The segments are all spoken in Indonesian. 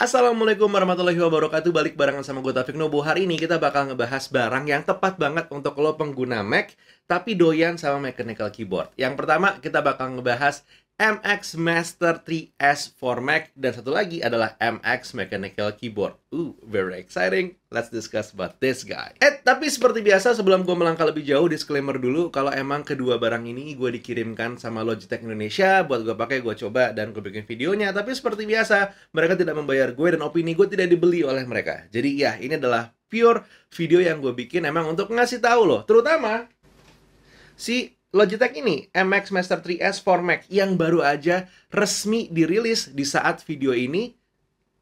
Assalamualaikum warahmatullahi wabarakatuh. Balik barengan sama gue Taufik Nobo. Hari ini kita bakal ngebahas barang yang tepat banget untuk lo pengguna Mac tapi doyan sama mechanical keyboard. Yang pertama kita bakal ngebahas MX Master 3S for Mac, dan satu lagi adalah MX Mechanical Keyboard. Very exciting. Let's discuss about this guy. Tapi seperti biasa sebelum gue melangkah lebih jauh, disclaimer dulu kalau emang kedua barang ini gue dikirimkan sama Logitech Indonesia buat gue pakai, gue coba dan gue bikin videonya. Tapi seperti biasa mereka tidak membayar gue dan opini gue tidak dibeli oleh mereka. Jadi ya, ini adalah pure video yang gue bikin emang untuk ngasih tahu lo, terutama si Logitech ini, MX Master 3S for Mac, yang baru aja resmi dirilis di saat video ini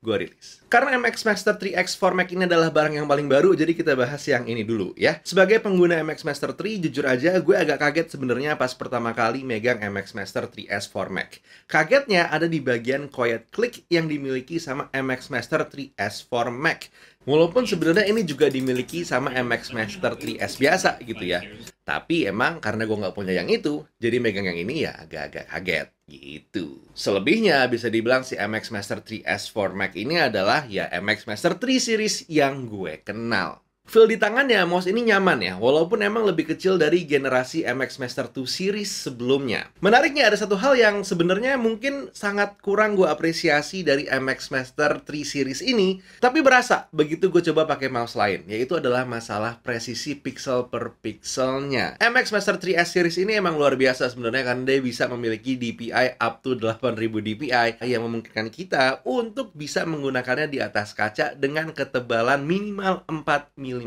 gue rilis. Karena MX Master 3X for Mac ini adalah barang yang paling baru, jadi kita bahas yang ini dulu ya. Sebagai pengguna MX Master 3, jujur aja gue agak kaget sebenarnya pas pertama kali megang MX Master 3S for Mac. Kagetnya ada di bagian quiet click yang dimiliki sama MX Master 3S for Mac. Walaupun sebenarnya ini juga dimiliki sama MX Master 3S biasa gitu ya. Tapi emang karena gue nggak punya yang itu, jadi megang yang ini ya agak-agak kaget gitu. Selebihnya bisa dibilang si MX Master 3S for Mac ini adalah ya MX Master 3 series yang gue kenal. Feel di tangannya, mouse ini nyaman ya, walaupun emang lebih kecil dari generasi MX Master 2 series sebelumnya. Menariknya ada satu hal yang sebenarnya mungkin sangat kurang gue apresiasi dari MX Master 3 series ini, tapi berasa begitu gue coba pakai mouse lain, yaitu adalah masalah presisi pixel per pixelnya. MX Master 3S series ini emang luar biasa sebenarnya karena dia bisa memiliki DPI up to 8000 DPI yang memungkinkan kita untuk bisa menggunakannya di atas kaca dengan ketebalan minimal 4 mm.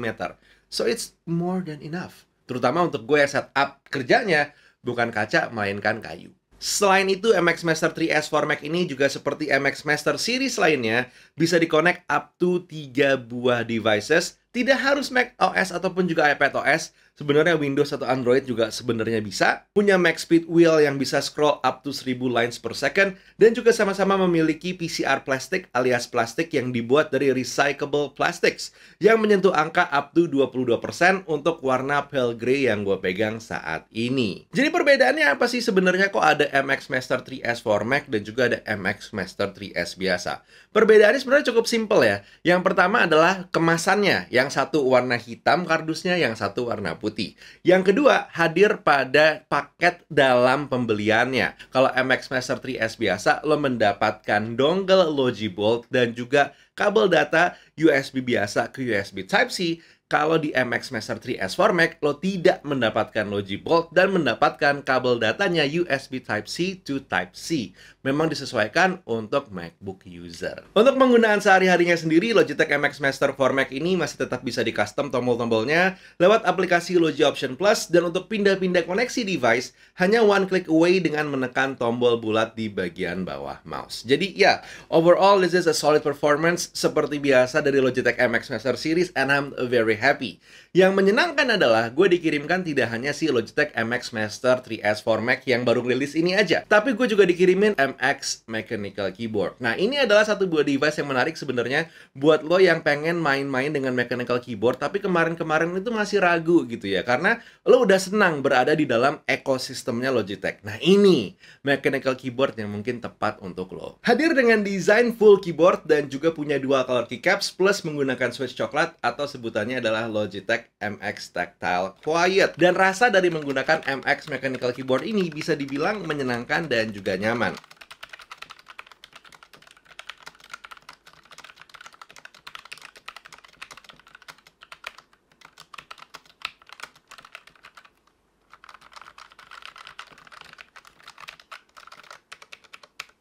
So it's more than enough. Terutama untuk gue yang setup kerjanya bukan kaca, melainkan kayu. Selain itu, MX Master 3S for Mac ini juga seperti MX Master series lainnya bisa di-connect up to 3 buah devices. Tidak harus Mac OS ataupun juga iPad OS. Sebenarnya Windows atau Android juga sebenarnya bisa. Punya Max Speed Wheel yang bisa scroll up to 1000 lines per second. Dan juga sama-sama memiliki PCR plastik alias plastik yang dibuat dari recyclable plastics. Yang menyentuh angka up to 22% untuk warna pale gray yang gue pegang saat ini. Jadi perbedaannya apa sih sebenarnya kok ada MX Master 3S for Mac dan juga ada MX Master 3S biasa? Perbedaannya sebenarnya cukup simpel ya. Yang pertama adalah kemasannya. Yang satu warna hitam kardusnya, yang satu warna putih. Yang kedua, hadir pada paket dalam pembeliannya. Kalau MX Master 3S biasa, lo mendapatkan dongle Logibolt dan juga kabel data USB biasa ke USB Type-C. Kalau di MX Master 3S for Mac, lo tidak mendapatkan Logibolt dan mendapatkan kabel datanya USB Type-C to Type-C. Memang disesuaikan untuk MacBook user. Untuk penggunaan sehari-harinya sendiri, Logitech MX Master for Mac ini masih tetap bisa di-custom tombol-tombolnya lewat aplikasi Logi Option Plus, dan untuk pindah-pindah koneksi device, hanya one click away dengan menekan tombol bulat di bagian bawah mouse. Jadi ya, overall this is a solid performance seperti biasa dari Logitech MX Master series, and I'm very happy. Yang menyenangkan adalah gue dikirimkan tidak hanya si Logitech MX Master 3S for Mac yang baru rilis ini aja, tapi gue juga dikirimin MX Mechanical Keyboard. Nah, ini adalah satu buah device yang menarik sebenarnya buat lo yang pengen main-main dengan mechanical keyboard tapi kemarin-kemarin itu masih ragu gitu ya, karena lo udah senang berada di dalam ekosistemnya Logitech. Nah, ini mechanical keyboard yang mungkin tepat untuk lo. Hadir dengan desain full keyboard dan juga punya dual color keycaps plus menggunakan switch coklat atau sebutannya adalah Logitech MX Tactile Quiet. Dan rasa dari menggunakan MX Mechanical Keyboard ini bisa dibilang menyenangkan dan juga nyaman.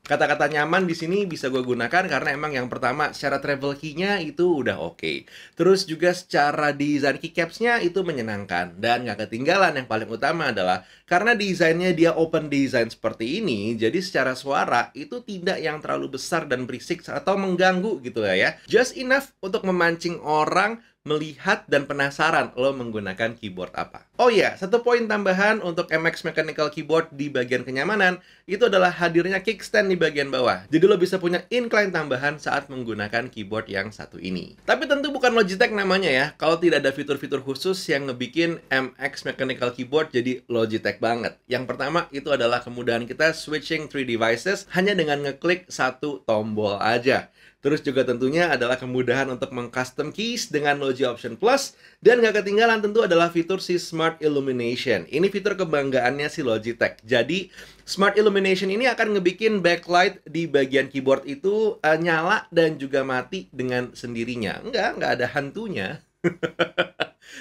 Kata-kata nyaman di sini bisa gue gunakan karena emang yang pertama secara travel key-nya itu udah oke. Terus juga secara desain keycaps-nya itu menyenangkan. Dan nggak ketinggalan yang paling utama adalah karena desainnya dia open design seperti ini, jadi secara suara itu tidak yang terlalu besar dan berisik atau mengganggu gitu ya. Just enough untuk memancing orang melihat dan penasaran lo menggunakan keyboard apa. Oh iya, satu poin tambahan untuk MX Mechanical Keyboard di bagian kenyamanan itu adalah hadirnya kickstand di bagian bawah. Jadi lo bisa punya incline tambahan saat menggunakan keyboard yang satu ini. Tapi tentu bukan Logitech namanya ya, kalau tidak ada fitur-fitur khusus yang ngebikin MX Mechanical Keyboard jadi Logitech banget. Yang pertama itu adalah kemudahan kita switching 3 devices hanya dengan ngeklik satu tombol aja. Terus juga tentunya adalah kemudahan untuk mengcustom keys dengan Logi Option Plus. Dan nggak ketinggalan tentu adalah fitur si Smart Illumination. Ini fitur kebanggaannya si Logitech. Jadi Smart Illumination ini akan ngebikin backlight di bagian keyboard itu nyala dan juga mati dengan sendirinya. Nggak ada hantunya.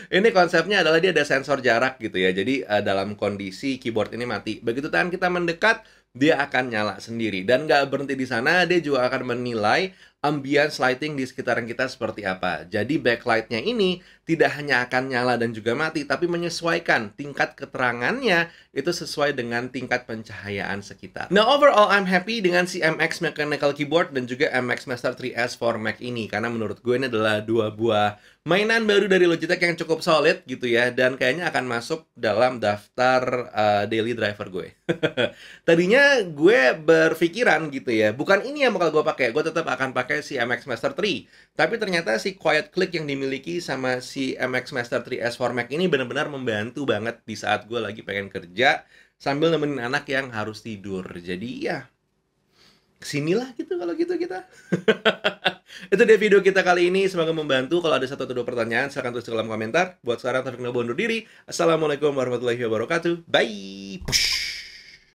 Ini konsepnya adalah dia ada sensor jarak gitu ya. Jadi dalam kondisi keyboard ini mati, begitu tangan kita mendekat, dia akan nyala sendiri. Dan nggak berhenti di sana, dia juga akan menilai ambience lighting di sekitaran kita seperti apa. Jadi backlight-nya ini tidak hanya akan nyala dan juga mati, tapi menyesuaikan tingkat keterangannya itu sesuai dengan tingkat pencahayaan sekitar. Nah, overall I'm happy dengan si MX Mechanical Keyboard dan juga MX Master 3S for Mac ini. Karena menurut gue ini adalah dua buah mainan baru dari Logitech yang cukup solid gitu ya. Dan kayaknya akan masuk dalam daftar daily driver gue. Tadinya gue berpikiran gitu ya, bukan ini yang bakal gue pakai. Gue tetap akan pakai si MX Master 3. Tapi ternyata si Quiet Click yang dimiliki sama si MX Master 3S for Mac ini benar-benar membantu banget di saat gue lagi pengen kerja sambil nemenin anak yang harus tidur. Jadi ya, kesinilah gitu kalau gitu kita. Itu dia video kita kali ini. Semoga membantu. Kalau ada satu atau dua pertanyaan, silahkan tulis di kolom komentar. Buat sekarang, Taufik Nobo undur diri. Assalamualaikum warahmatullahi wabarakatuh. Bye!